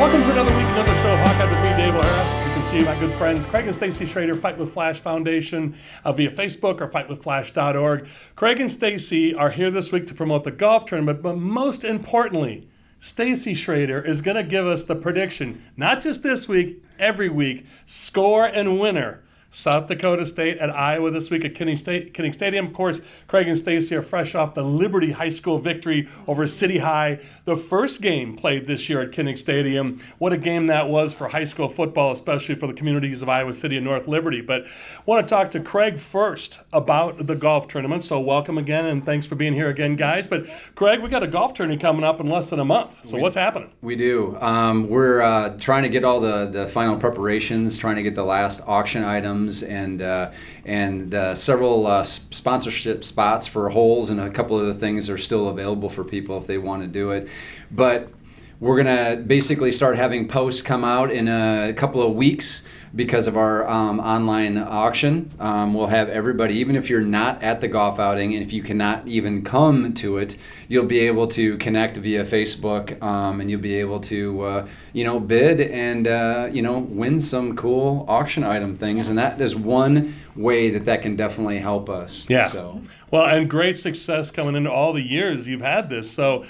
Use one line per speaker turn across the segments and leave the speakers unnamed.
Welcome to another week, another show of Hawkeye with me, Dave O'Hara. You can see my good friends Craig and Stacy Schroeder, Fight with Flash Foundation via Facebook or fightwithflash.org. Craig and Stacy are here this week to promote the golf tournament, but most importantly, Stacy Schroeder is going to give us the prediction, not just this week, every week, score and winner. South Dakota State at Iowa this week at Kinnick Stadium. Of course, Craig and Stacy are fresh off the Liberty High School victory over City High. The first game played this year at Kinnick Stadium. What a game that was for high school football, especially for the communities of Iowa City and North Liberty. But I want to talk to Craig first about the golf tournament. So welcome again, and thanks for being here again, guys. But Craig, we got a golf tournament coming up in less than a month. So what's happening?
We do. We're trying to get all the final preparations, trying to get the last auction items and several sponsorship spots for holes, and a couple of the things are still available for people if they want to do it. But we're going to basically start having posts come out in a couple of weeks because of our online auction. We'll have everybody, even if you're not at the golf outing and if you cannot even come to it, you'll be able to connect via Facebook, and you'll be able to bid and win some cool auction item things. And that is one way that can definitely help us.
Yeah.
So.
Well, and great success coming into all the years you've had this. So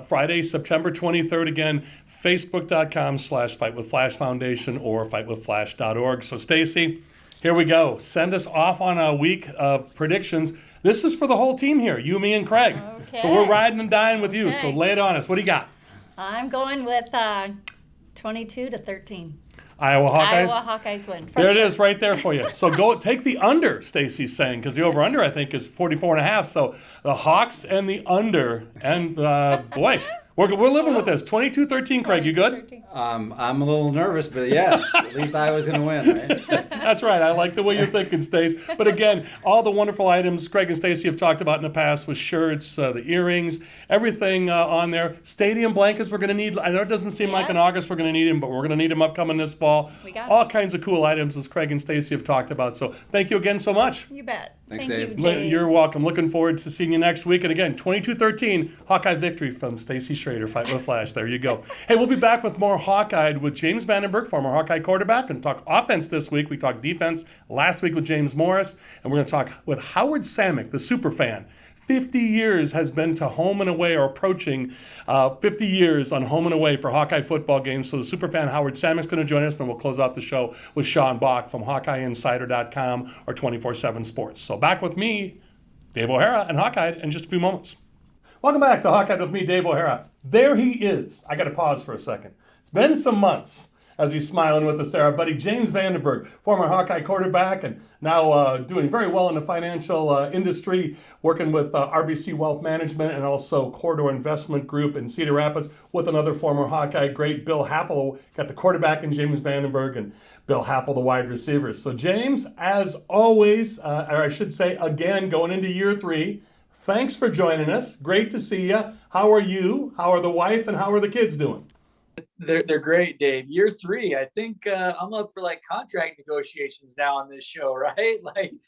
Friday, September 23rd, again, Facebook.com/FightWithFlash Foundation or FightWithFlash.org. So, Stacy, here we go. Send us off on a week of predictions. This is for the whole team here, you, me, and Craig.
Okay.
So we're riding and dying with you.
Okay.
So lay it on us. What do you got?
I'm going with 22-13.
Iowa Hawkeyes?
Iowa Hawkeyes win.
There it is right there for you. So go take the under, Stacy's saying, because the over-under, I think, is 44.5. So the Hawks and the under. And, boy, we're living with this. 22-13, Craig. You good?
I'm a little nervous, but yes, at least Iowa's going to win, right?
That's right. I like the way you're thinking, Stace. But again, all the wonderful items Craig and Stacy have talked about in the past with shirts, the earrings, everything on there. Stadium blankets we're going to need. I know it doesn't seem like in August we're going to need them, but we're going to need them upcoming this fall.
We got
all kinds of cool items as Craig and Stacy have talked about. So thank you again so much.
You bet.
Thanks,
Thank
Dave.
you, Dave.
You're welcome. Looking forward to seeing you next week. And again, 22-13, Hawkeye victory from Stacy Schroeder, Fight with Flash. There you go. Hey, we'll be back with more Hawkeye with James Vandenberg, former Hawkeye quarterback, and talk offense this week. We talked defense last week with James Morris, and we're going to talk with Howard Samek, the super fan. 50 years has been to home and away, or approaching 50 years on home and away for Hawkeye football games. So the superfan Howard Samek's going to join us, and we'll close out the show with Sean Bock from HawkeyeInsider.com or 24/7 Sports. So back with me, Dave O'Hara, and Hawkeye in just a few moments. Welcome back to Hawkeye with me, Dave O'Hara. There he is. I got to pause for a second. It's been some months as he's smiling with us there. Our buddy James Vandenberg, former Hawkeye quarterback, and now doing very well in the financial industry, working with RBC Wealth Management and also Corridor Investment Group in Cedar Rapids with another former Hawkeye great, Bill Happel. Got the quarterback in James Vandenberg and Bill Happel, the wide receivers. So James, as always, or I should say again, going into year 3, thanks for joining us. Great to see you. How are you? How are the wife and how are the kids doing?
They're great, Dave. Year 3, I think I'm up for contract negotiations now on this show, right?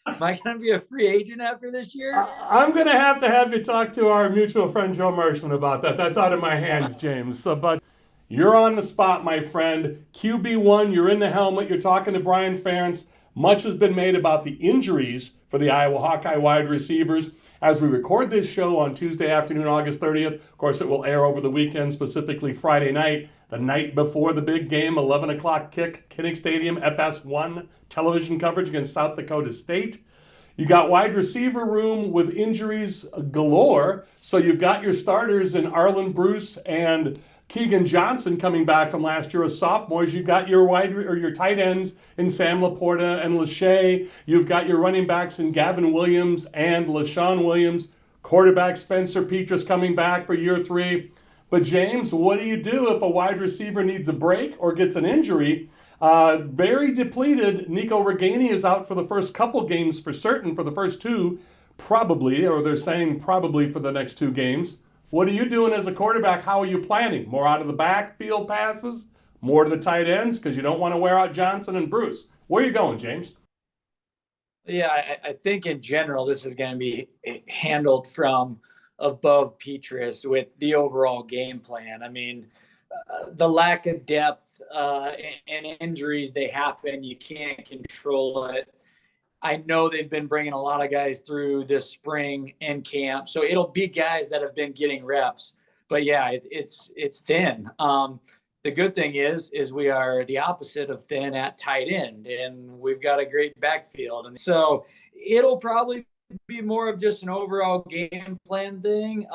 Am I going to be a free agent after this year?
I'm going to have you talk to our mutual friend Joe Mershman about that. That's out of my hands, James. But you're on the spot, my friend. QB1, you're in the helmet. You're talking to Brian Ferentz. Much has been made about the injuries for the Iowa Hawkeye wide receivers. As we record this show on Tuesday afternoon, August 30th, of course, it will air over the weekend, specifically Friday night, the night before the big game, 11 o'clock kick, Kinnick Stadium, FS1 television coverage against South Dakota State. You got wide receiver room with injuries galore, so you've got your starters in Arlen Bruce and Keegan Johnson coming back from last year as sophomores. You've got your your tight ends in Sam Laporta and Lachey. You've got your running backs in Gavin Williams and LaShawn Williams. Quarterback Spencer Petras coming back for year 3. But James, what do you do if a wide receiver needs a break or gets an injury? Very depleted. Nico Reganey is out for the first couple games for certain, for the first 2, probably, or they're saying probably for the next 2 games. What are you doing as a quarterback? How are you planning? More out of the backfield passes? More to the tight ends? Because you don't want to wear out Johnson and Bruce. Where are you going, James?
Yeah, I think in general, this is going to be handled from above Petras with the overall game plan. I mean, the lack of depth and injuries, they happen. You can't control it. I know they've been bringing a lot of guys through this spring and camp, so it'll be guys that have been getting reps. But yeah, it's thin. The good thing is we are the opposite of thin at tight end, and we've got a great backfield, and so it'll probably be more of just an overall game plan thing.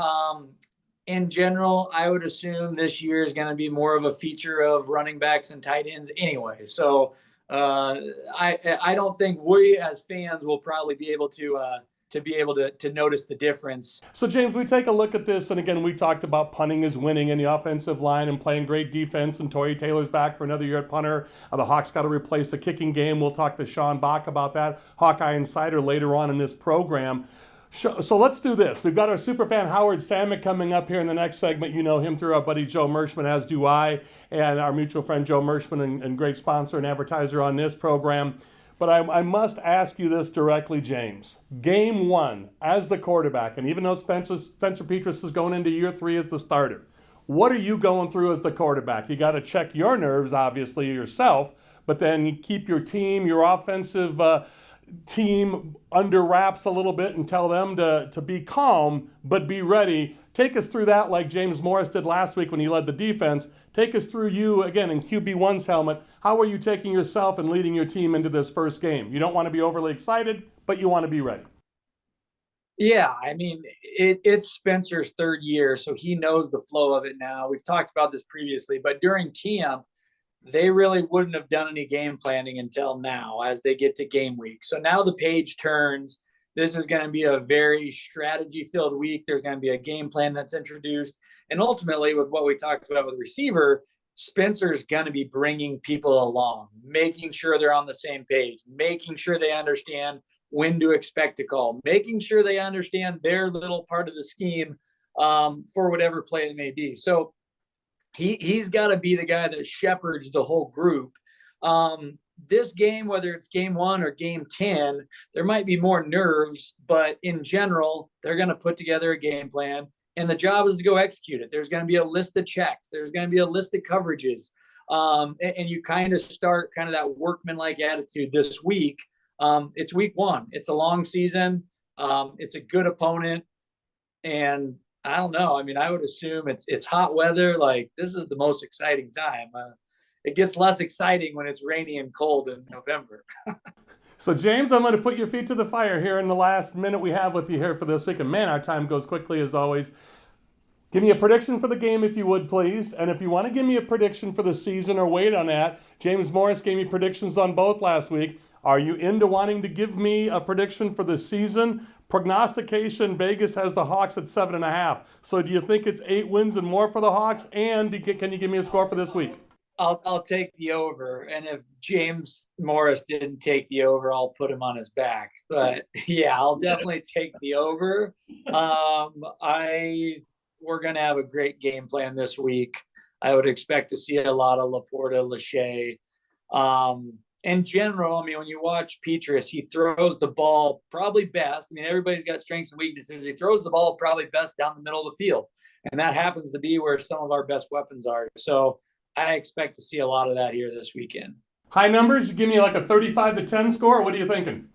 In general, I would assume this year is going to be more of a feature of running backs and tight ends anyway. So I don't think we as fans will probably be able to notice the difference.
So, James, we take a look at this, and again, we talked about punting is winning in the offensive line and playing great defense, and Torrey Taylor's back for another year at punter. The Hawks got to replace the kicking game. We'll talk to Sean Bock about that, Hawkeye Insider, later on in this program. So let's do this. We've got our superfan Howard Samek coming up here in the next segment. You know him through our buddy Joe Mershman, as do I, and our mutual friend Joe Mershman, and great sponsor and advertiser on this program. But I must ask you this directly, James. Game 1, as the quarterback, and even though Spencer Petras is going into year 3 as the starter, what are you going through as the quarterback? You got to check your nerves, obviously, yourself, but then you keep your team, your offensive team under wraps a little bit and tell them to be calm, but be ready. Take us through that like James Morris did last week when he led the defense. Take us through you, again, in QB1's helmet. How are you taking yourself and leading your team into this first game? You don't want to be overly excited, but you want to be ready.
Yeah, I mean, it's Spencer's 3rd year, so he knows the flow of it now. We've talked about this previously, but during camp, they really wouldn't have done any game planning until now as they get to game week. So now the page turns. This is going to be a very strategy-filled week. There's going to be a game plan that's introduced. And ultimately, with what we talked about with receiver, Spencer's going to be bringing people along, making sure they're on the same page, making sure they understand when to expect a call, making sure they understand their little part of the scheme for whatever play it may be. So he's got to be the guy that shepherds the whole group. This game, whether it's game 1 or game 10, there might be more nerves, but in general, they're going to put together a game plan, and the job is to go execute it. There's going to be a list of checks. There's going to be a list of coverages. And you kind of start kind of that workman-like attitude this week. It's week 1. It's a long season. It's a good opponent. And I don't know. I mean, I would assume it's hot weather. Like, this is the most exciting time. It gets less exciting when it's rainy and cold in November.
So, James, I'm going to put your feet to the fire here in the last minute we have with you here for this week. And, man, our time goes quickly as always. Give me a prediction for the game, if you would, please. And if you want to give me a prediction for the season or wait on that, James Morris gave me predictions on both last week. Are you into wanting to give me a prediction for the season? Prognostication, Vegas has the Hawks at 7.5. So do you think it's 8 wins and more for the Hawks? And can you give me a score for this week?
I'll take the over. And if James Morris didn't take the over, I'll put him on his back. But yeah, I'll definitely take the over. We're going to have a great game plan this week. I would expect to see a lot of Laporta, Lachey. In general, I mean, when you watch Petras, he throws the ball probably best. I mean, everybody's got strengths and weaknesses. He throws the ball probably best down the middle of the field. And that happens to be where some of our best weapons are. So I expect to see a lot of that here this weekend.
High numbers? You give me like a 35-10 score? What are you thinking?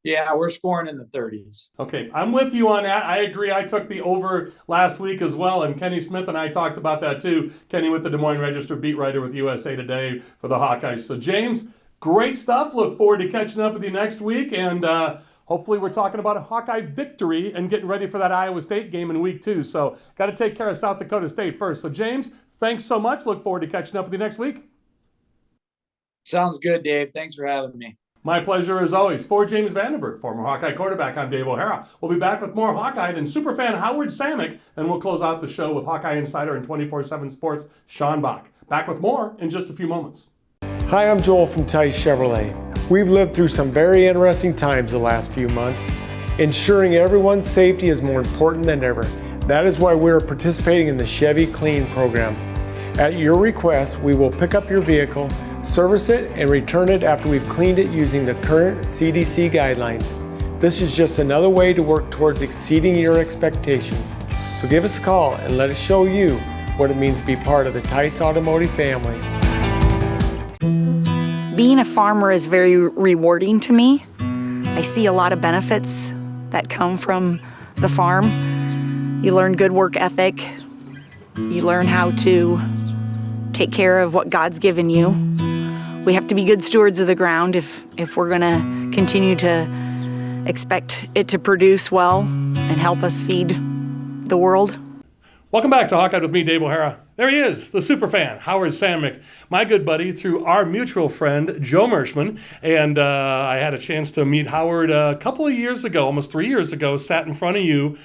Yeah, we're scoring in the 30s.
Okay, I'm with you on that. I agree. I took the over last week as well, and Kenny Smith and I talked about that too. Kenny with the Des Moines Register beat writer with USA Today for the Hawkeyes. So, James, great stuff. Look forward to catching up with you next week, and hopefully we're talking about a Hawkeye victory and getting ready for that Iowa State game in week 2. So, got to take care of South Dakota State first. So, James, thanks so much. Look forward to catching up with you next week.
Sounds good, Dave. Thanks for having me.
My pleasure as always. For James Vandenberg, former Hawkeye quarterback, I'm Dave O'Hara. We'll be back with more Hawkeye and superfan Howard Samek, and we'll close out the show with Hawkeye Insider and 24/7 Sports' Sean Bock. Back with more in just a few moments.
Hi, I'm Joel from Tice Chevrolet. We've lived through some very interesting times the last few months. Ensuring everyone's safety is more important than ever. That is why we're participating in the Chevy Clean program. At your request, we will pick up your vehicle, service it, and return it after we've cleaned it using the current CDC guidelines. This is just another way to work towards exceeding your expectations. So give us a call and let us show you what it means to be part of the Tice Automotive family.
Being a farmer is very rewarding to me. I see a lot of benefits that come from the farm. You learn good work ethic. You learn how to take care of what God's given you. We have to be good stewards of the ground if we're going to continue to expect it to produce well and help us feed the world.
Welcome back to Hawkeye with me, Dave O'Hara. There he is, the superfan, Howard Samek, my good buddy through our mutual friend, Joe Mershman. And I had a chance to meet Howard a couple of years ago, almost 3 years ago, sat in front of you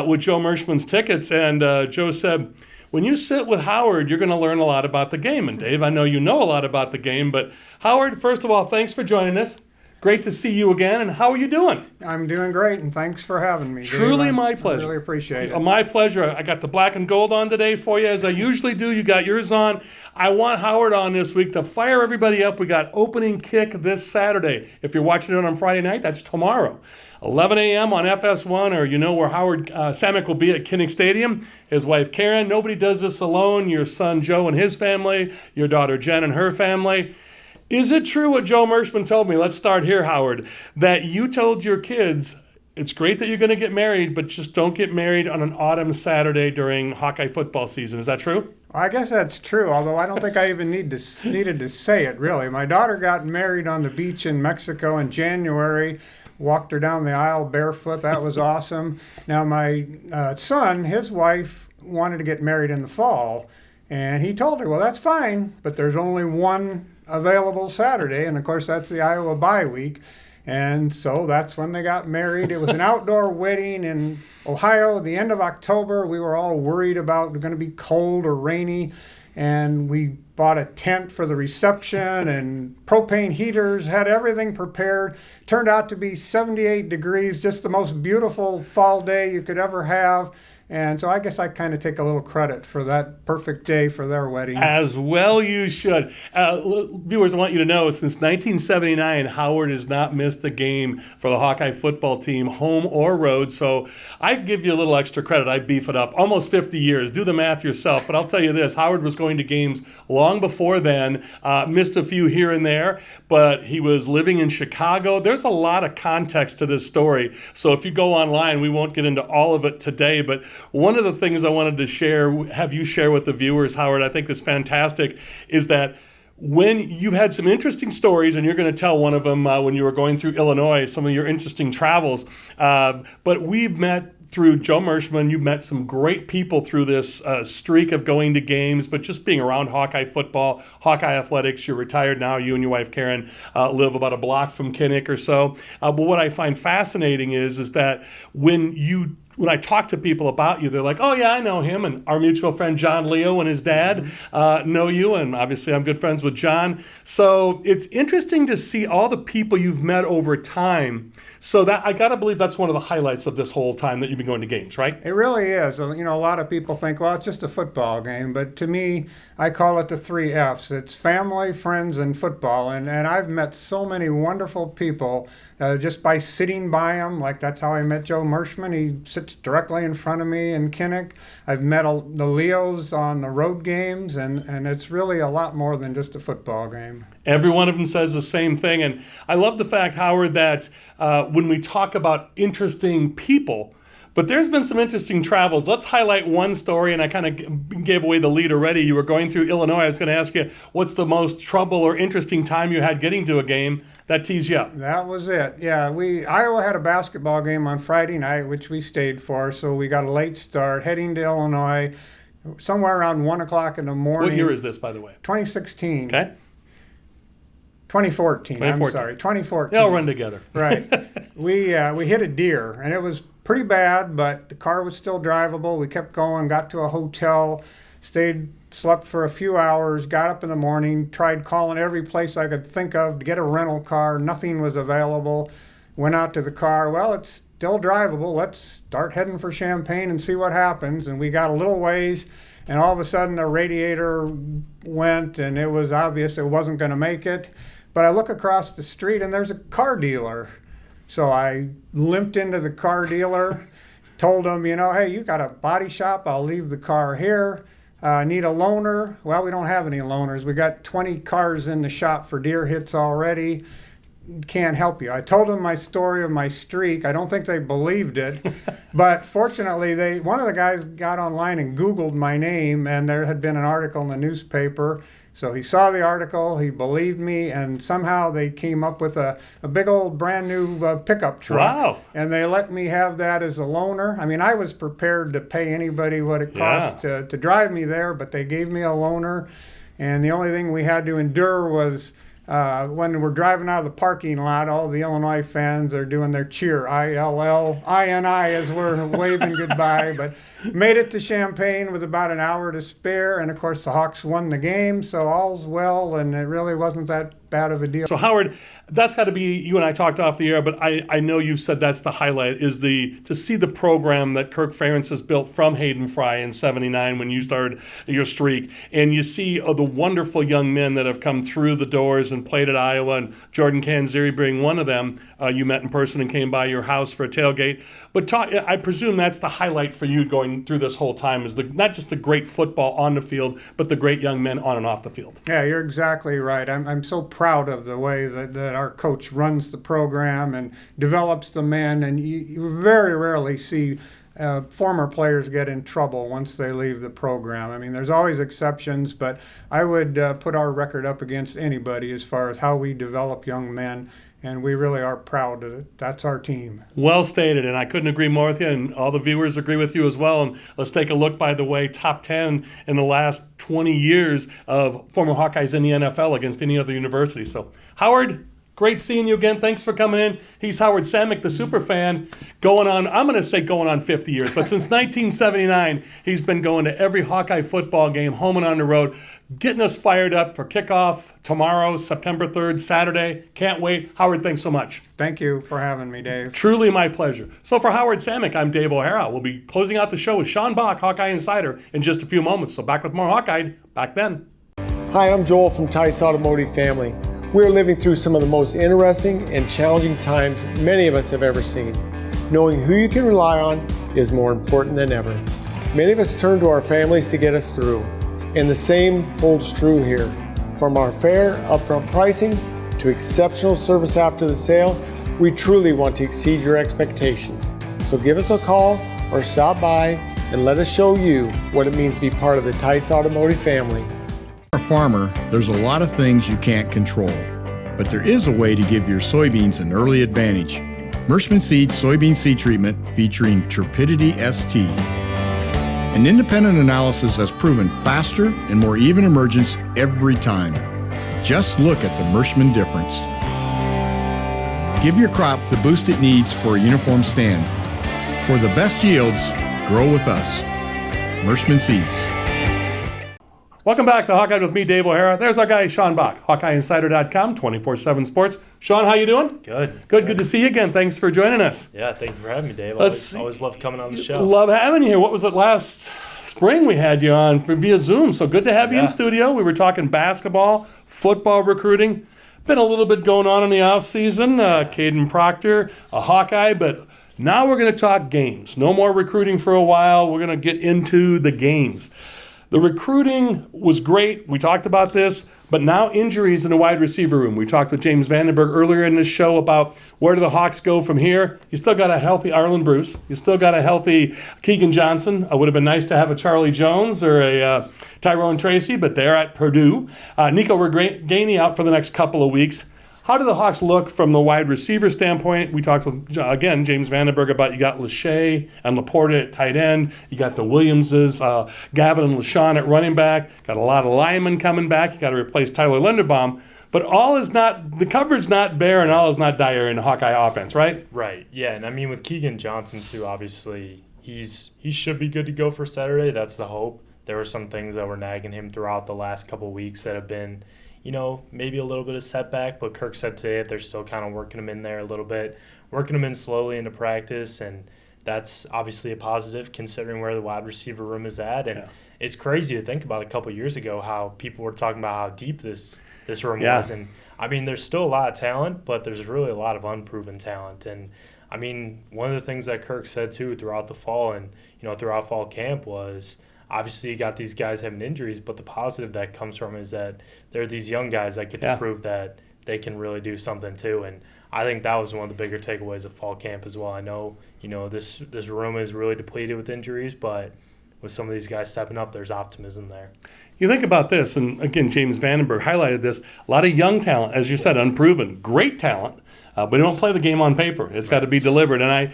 with Joe Mershman's tickets. And Joe said, when you sit with Howard, you're going to learn a lot about the game. And Dave, I know you know a lot about the game. But Howard, first of all, thanks for joining us. Great to see you again, and how are you doing?
I'm doing great, and thanks for having me, Dave.
Truly my pleasure.
I really appreciate it.
My pleasure. I got the black and gold on today for you, as I usually do. You got yours on. I want Howard on this week to fire everybody up. We got opening kick this Saturday. If you're watching it on Friday night, that's tomorrow. 11 a.m. on FS1, or you know where Howard Samek will be at Kinnick Stadium. His wife Karen. Nobody does this alone. Your son Joe and his family. Your daughter Jen and her family. Is it true what Joe Mershman told me? Let's start here, Howard, that you told your kids, it's great that you're going to get married, but just don't get married on an autumn Saturday during Hawkeye football season. Is that true?
I guess that's true, although I don't think I even needed to say it, really. My daughter got married on the beach in Mexico in January, walked her down the aisle barefoot. That was awesome. Now, my son, his wife, wanted to get married in the fall, and he told her, well, that's fine, but there's only one available Saturday, and of course that's the Iowa bye week, and so that's when they got married. It was an outdoor wedding in Ohio at the end of October. We were all worried about it going to be cold or rainy, and we bought a tent for the reception and propane heaters, had everything prepared. Turned out to be 78 degrees, just the most beautiful fall day you could ever have. And so I guess I kind of take a little credit for that perfect day for their wedding.
As well you should. Viewers, I want you to know, since 1979, Howard has not missed a game for the Hawkeye football team, home or road. So I give you a little extra credit. I beef it up. Almost 50 years. Do the math yourself. But I'll tell you this, Howard was going to games long before then, missed a few here and there, but he was living in Chicago. There's a lot of context to this story. So if you go online, we won't get into all of it today, but one of the things I wanted to have you share with the viewers, Howard, I think is fantastic, is that when you've had some interesting stories, and you're going to tell one of them when you were going through Illinois, some of your interesting travels, but we've met through Joe Mershman. You've met some great people through this streak of going to games, but just being around Hawkeye football, Hawkeye athletics. You're retired now. You and your wife, Karen, live about a block from Kinnick or so. But what I find fascinating is that when I talk to people about you, they're like, oh, yeah, I know him. And our mutual friend John Leo and his dad know you. And obviously I'm good friends with John. So it's interesting to see all the people you've met over time. So that I got to believe that's one of the highlights of this whole time that you've been going to games, right?
It really is. You know, a lot of people think, well, it's just a football game. But to me, I call it the 3 F's. It's family, friends, and football. And I've met so many wonderful people just by sitting by them. Like, that's how I met Joe Mershman. He sits directly in front of me in Kinnick. I've met the Leos on the road games, and it's really a lot more than just a football game.
Every one of them says the same thing. And I love the fact, Howard, that when we talk about interesting people, but there's been some interesting travels. Let's highlight one story, and I kind of gave away the lead already. You were going through Illinois. I was going to ask you, what's the most trouble or interesting time you had getting to a game? That teased you up.
That was it. Yeah, Iowa had a basketball game on Friday night, which we stayed for, so we got a late start heading to Illinois somewhere around 1 o'clock in the morning.
What year is this, by the way?
2016.
Okay.
2014. I'm sorry, 2014.
They all run together.
Right. We hit a deer, and it was pretty bad, but the car was still drivable. We kept going, got to a hotel, slept for a few hours, got up in the morning, tried calling every place I could think of to get a rental car. Nothing was available. Went out to the car. Well, it's still drivable. Let's start heading for Champaign and see what happens. And we got a little ways, and all of a sudden the radiator went, and it was obvious it wasn't going to make it. But I look across the street, and there's a car dealer. So I limped into the car dealer, told him, hey, you got a body shop, I'll leave the car here. Need a loaner? Well, we don't have any loaners. We got 20 cars in the shop for deer hits already. Can't help you. I told them my story of my streak. I don't think they believed it, but fortunately, one of the guys got online and Googled my name, and there had been an article in the newspaper. So he saw the article, he believed me, and somehow they came up with a big old brand new pickup truck.
Wow.
And they let me have that as a loaner. I mean, I was prepared to pay anybody what it cost to drive me there, but they gave me a loaner. And the only thing we had to endure was when we're driving out of the parking lot, all the Illinois fans are doing their cheer, I-L-L-I-N-I, as we're waving goodbye. But made it to Champaign with about an hour to spare, and of course the Hawks won the game, so all's well, and it really wasn't that bad of a deal.
So Howard, that's got to be, you and I talked off the air, but I know you've said that's the highlight, is to see the program that Kirk Ferentz has built from Hayden Fry in '79 when you started your streak, and you see the wonderful young men that have come through the doors and played at Iowa, and Jordan Canzeri being one of them. You met in person and came by your house for a tailgate. But I presume that's the highlight for you going through this whole time, is not just the great football on the field, but the great young men on and off the field.
Yeah, you're exactly right. I'm so proud of the way that our coach runs the program and develops the men, and you very rarely see former players get in trouble once they leave the program. I mean, there's always exceptions, but I would put our record up against anybody as far as how we develop young men. And we really are proud of it. That's our team.
Well stated, and I couldn't agree more with you, and all the viewers agree with you as well. And let's take a look, by the way, top 10 in the last 20 years of former Hawkeyes in the NFL against any other university. So, Howard, great seeing you again. Thanks for coming in. He's Howard Samek, the super fan, going on 50 years. But since 1979, he's been going to every Hawkeye football game, home and on the road, getting us fired up for kickoff tomorrow, September 3rd, Saturday. Can't wait. Howard, thanks so much.
Thank you for having me, Dave.
Truly my pleasure. So for Howard Samek, I'm Dave O'Hara. We'll be closing out the show with Sean Bock, Hawkeye Insider, in just a few moments. So back with more Hawkeye. Back then.
Hi, I'm Joel from Tice Automotive Family. We're living through some of the most interesting and challenging times many of us have ever seen. Knowing who you can rely on is more important than ever. Many of us turn to our families to get us through, and the same holds true here. From our fair upfront pricing to exceptional service after the sale, we truly want to exceed your expectations. So give us a call or stop by and let us show you what it means to be part of the Tice Automotive family.
As a farmer, there's a lot of things you can't control, but there is a way to give your soybeans an early advantage. Mershman Seeds soybean seed treatment featuring Turpidity ST. An independent analysis has proven faster and more even emergence every time. Just look at the Mershman difference. Give your crop the boost it needs for a uniform stand. For the best yields, grow with us. Mershman Seeds.
Welcome back to Hawkeye with me, Dave O'Hara. There's our guy, Sean Bock, HawkeyeInsider.com, 24/7 Sports. Sean, how you doing? Good to see you again. Thanks for joining us.
Yeah, thank you for having me, Dave. Always love coming on the show.
Love having you here. What was it, last spring we had you on via Zoom? So good to have you in studio. We were talking basketball, football recruiting. Been a little bit going on in the offseason. Caden Proctor, a Hawkeye, but now we're going to talk games. No more recruiting for a while. We're going to get into the games. The recruiting was great. We talked about this, but now injuries in the wide receiver room. We talked with James Vandenberg earlier in this show about where do the Hawks go from here. You still got a healthy Arlen Bruce. You still got a healthy Keegan Johnson. It would have been nice to have a Charlie Jones or a Tyrone Tracy, but they're at Purdue. Nico Reganey out for the next couple of weeks. How do the Hawks look from the wide receiver standpoint? We talked with, again, James Vandenberg about you got Lachey and Laporta at tight end. You got the Williamses, Gavin and LaShawn at running back. Got a lot of linemen coming back. You got to replace Tyler Linderbaum. But the cupboard's not bare and all is not dire in the Hawkeye offense, right?
Right, yeah. And I mean, with Keegan Johnson, too, obviously, he should be good to go for Saturday. That's the hope. There were some things that were nagging him throughout the last couple of weeks that have been, maybe a little bit of setback, but Kirk said today they're still kind of working him in there a little bit, working him in slowly into practice, and that's obviously a positive considering where the wide receiver room is at. And it's crazy to think about a couple of years ago how people were talking about how deep this room was. And, I mean, there's still a lot of talent, but there's really a lot of unproven talent. And, I mean, one of the things that Kirk said, too, throughout the fall and, throughout fall camp was obviously you got these guys having injuries, but the positive that comes from is that there are these young guys that get to prove that they can really do something too. And I think that was one of the bigger takeaways of fall camp as well. I know, this room is really depleted with injuries, but with some of these guys stepping up, there's optimism there.
You think about this, and again, James Vandenberg highlighted this, a lot of young talent, as you said, unproven, great talent, but they don't play the game on paper. It's got to be delivered. And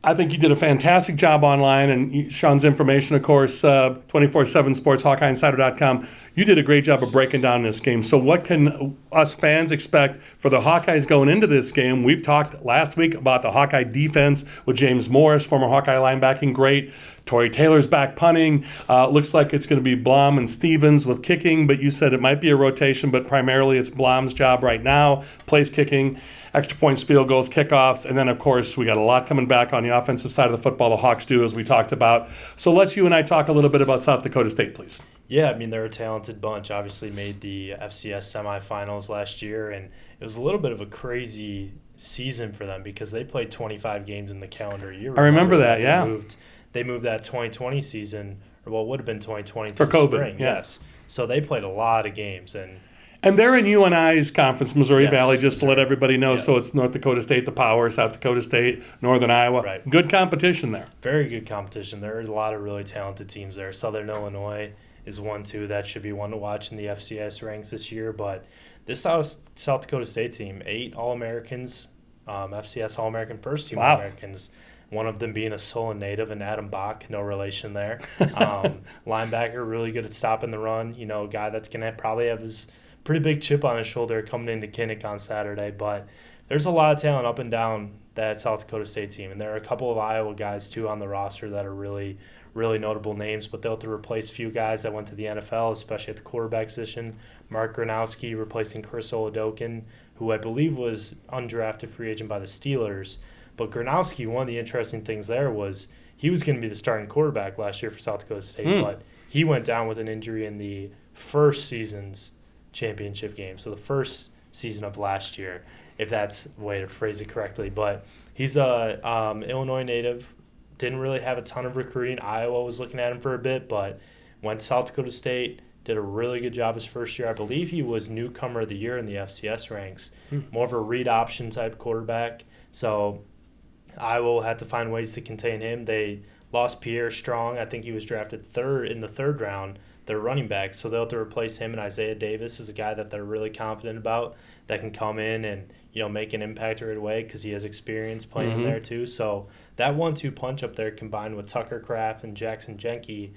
I think you did a fantastic job online, and Sean's information, of course, 24/7 Sports, HawkeyeInsider.com. You did a great job of breaking down this game. So what can us fans expect for the Hawkeyes going into this game? We've talked last week about the Hawkeye defense with James Morris, former Hawkeye linebacking great. Torrey Taylor's back punting. Looks like it's going to be Blom and Stevens with kicking, but you said it might be a rotation, but primarily it's Blom's job right now, place kicking, extra points, field goals, kickoffs, and then, of course, we got a lot coming back on the offensive side of the football, the Hawks do, as we talked about. So let you and I talk a little bit about South Dakota State, please.
Yeah, I mean, they're a talented bunch. Obviously made the FCS semifinals last year, and it was a little bit of a crazy season for them because they played 25 games in the calendar year.
I remember that, yeah.
They moved that 2020 season, or what would have been 2020
for COVID,
spring, yes. So they played a lot of games,
and they're in UNI's conference, Missouri Valley, just to let everybody know.
Yeah.
So it's North Dakota State, the Power, South Dakota State, Northern Iowa.
Right.
Good competition there.
Very good competition. There are a lot of really talented teams there. Southern Illinois is one, too. That should be one to watch in the FCS ranks this year. But this South Dakota State team, 8 All-Americans, FCS All-American, first-team All-Americans. One of them being a Solon native and Adam Bock, no relation there. Linebacker, really good at stopping the run. A guy that's going to probably have his pretty big chip on his shoulder coming into Kinnick on Saturday. But there's a lot of talent up and down that South Dakota State team. And there are a couple of Iowa guys, too, on the roster that are really, really notable names. But they'll have to replace a few guys that went to the NFL, especially at the quarterback position. Mark Gronowski replacing Chris Oladokin, who I believe was undrafted free agent by the Steelers. But Gronowski, one of the interesting things there was he was going to be the starting quarterback last year for South Dakota State, but he went down with an injury in the first season's championship game, so the first season of last year, if that's the way to phrase it correctly. But he's a Illinois native, didn't really have a ton of recruiting. Iowa was looking at him for a bit, but went to South Dakota State, did a really good job his first year. I believe he was newcomer of the year in the FCS ranks, more of a read option type quarterback. So Iowa had to find ways to contain him. They lost Pierre Strong. I think he was drafted in the third round, their running back. So they'll have to replace him, and Isaiah Davis is a guy that they're really confident about that can come in and make an impact right away because he has experience playing in there too. So that 1-2 punch up there combined with Tucker Kraft and Jackson Jenke,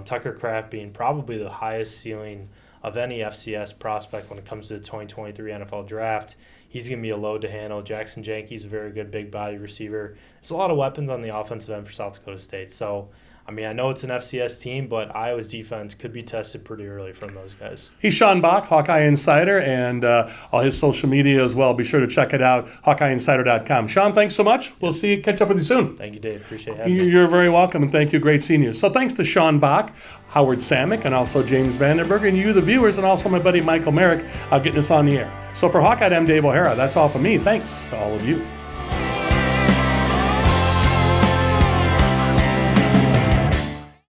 Tucker Kraft being probably the highest ceiling of any FCS prospect when it comes to the 2023 NFL draft. He's going to be a load to handle. Jackson Jenke's a very good big body receiver. There's a lot of weapons on the offensive end for South Dakota State. So, I mean, I know it's an FCS team, but Iowa's defense could be tested pretty early from those guys.
He's Sean Bock, Hawkeye Insider, and all his social media as well. Be sure to check it out, HawkeyeInsider.com. Sean, thanks so much. We'll catch up with you soon.
Thank you, Dave. Appreciate having me.
You're very welcome, and thank you, great seniors. So thanks to Sean Bock, Howard Samek, and also James Vandenberg, and you, the viewers, and also my buddy Michael Merrick, getting us on the air. So for Hawkeye, I'm Dave O'Hara. That's all from me. Thanks to all of you.